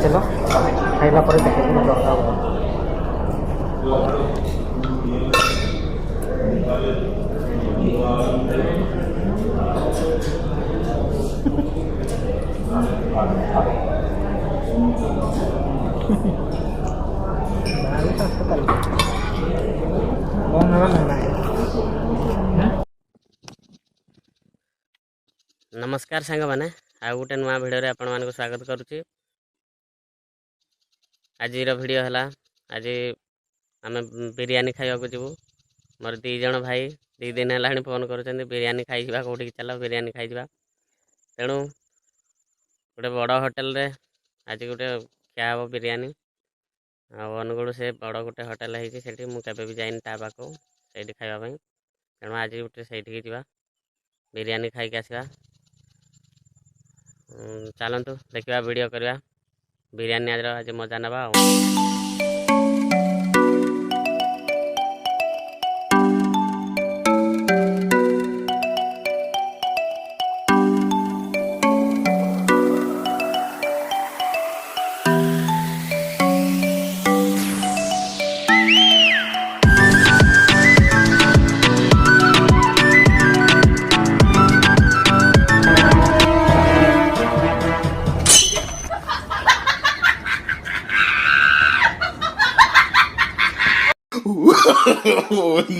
ତେଲ ଖାଇଲା ପରେ ଦେଖିକି ଦରକାର ହେବ। नमस्कार सांग मैंने आउ गोटे नुआ भिडियो आपण मानक स्वागत करुच्ची। आज भिडियो है आज आम बिरियानी खाइबा जीवु। मोर 2 जण भाई 2 दिन है फोन कर बिरियानी खाई कौटी चल बिरियानी खाइबा। तेणु गोटे बड़ होटेल रे आज गोटे क्या हम बिरियानी अनुगुण से बड़ गोटे होटेल है मुझे भी जाइन ता पाक से खावाई। तेणु आज गोटे से बिरियानी खाई आसवा। चलतु देखा वीडियो करवा बिरियानी आज मजा नवा।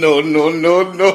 No, no, no, no.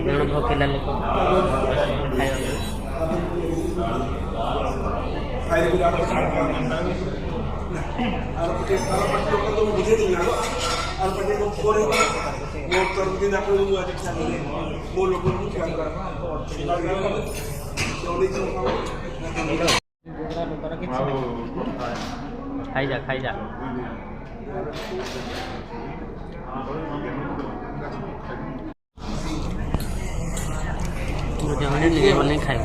ଜଣ ଭୋକିଲା ଲୋକ ଖାଇବା ଖାଇ ଯା ନିଜେ ବନେଇ ଖାଇବ।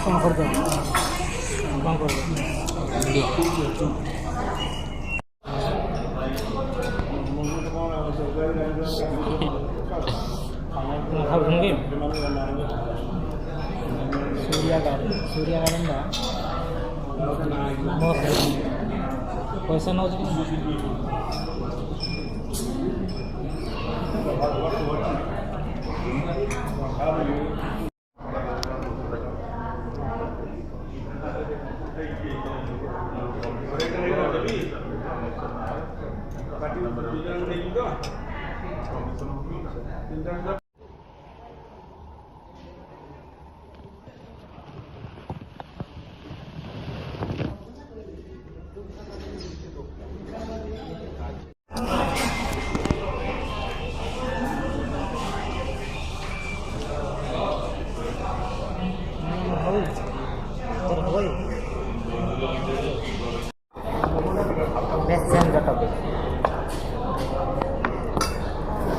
କ'ଣ କରିଦେବ ଖାଉଛନ୍ତି सूर्या गार्डन पैसा नौ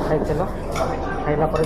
खाई चलो खाइला पर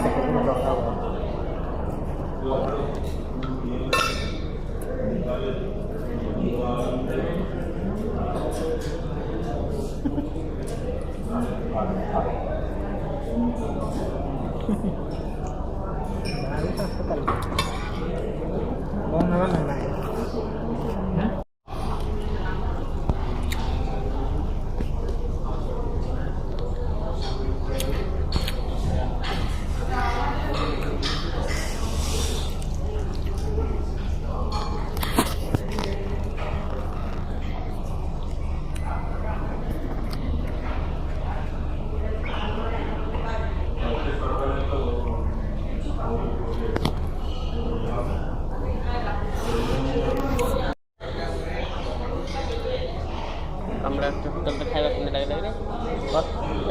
तुमको खाଇବା କେମିତି ଲାଗିଲା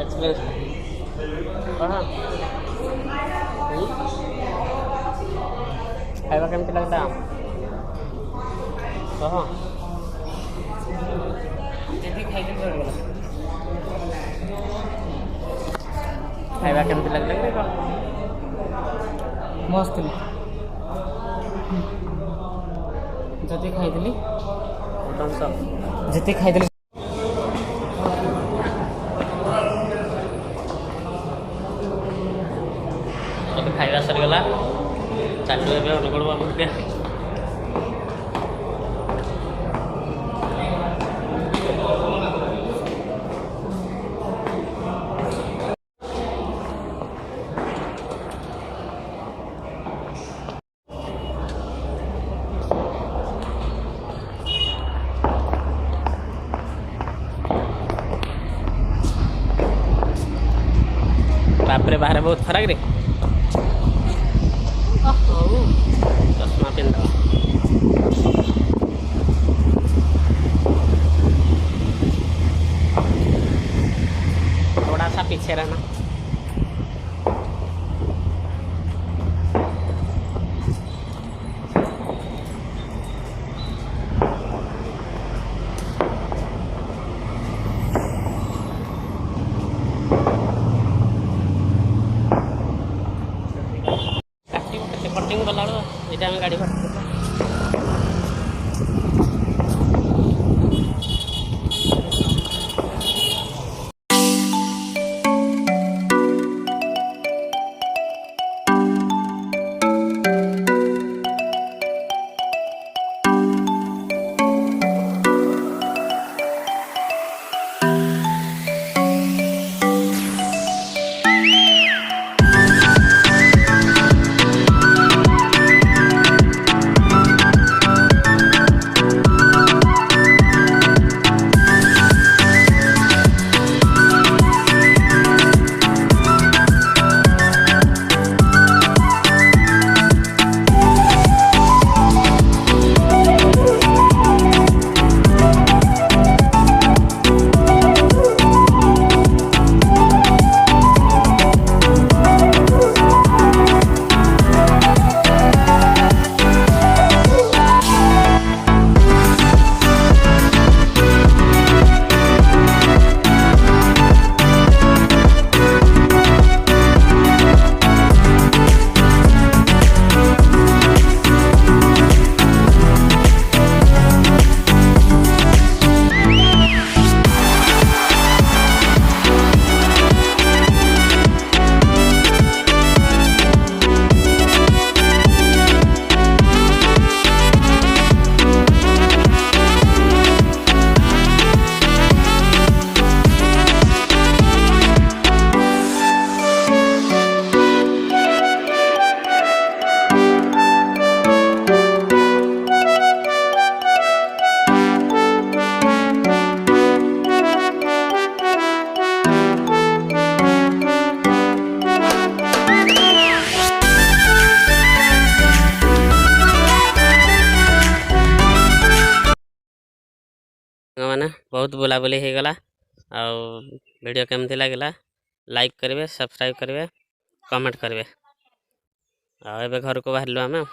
ଏକ୍ସପିରିଏନ୍ସ କ'ଣ ଖାଇବା କେମିତି ଲାଗିଲା କହ ଖାଇବା କେମିତି ଲାଗିଲା मस्त जति खाइदेली जति खाइदेली खाଇବା ସରିଗଲା ଚାଲୁ ଏବେ ଅନୁଗୁଳ ବାବୁ ଟିକେ बापरे बाहर बहुत खराब रे चश्मा पिंध थोड़ा सा पीछे रहना कटिंग गला ये गाड़ी भर बहुत बुलाबुली होगला। ଆଉ ଭିଡ଼ିଓ କେମିତି ଲାଗିଲା ଲାଇକ୍ କରିବେ, ସବସ୍କ୍ରାଇବ୍ କରିବେ, କମେଣ୍ଟ କରିବେ। ଆଉ ଏବେ ଘରକୁ ବାହାରିଲୁ ଆମେ।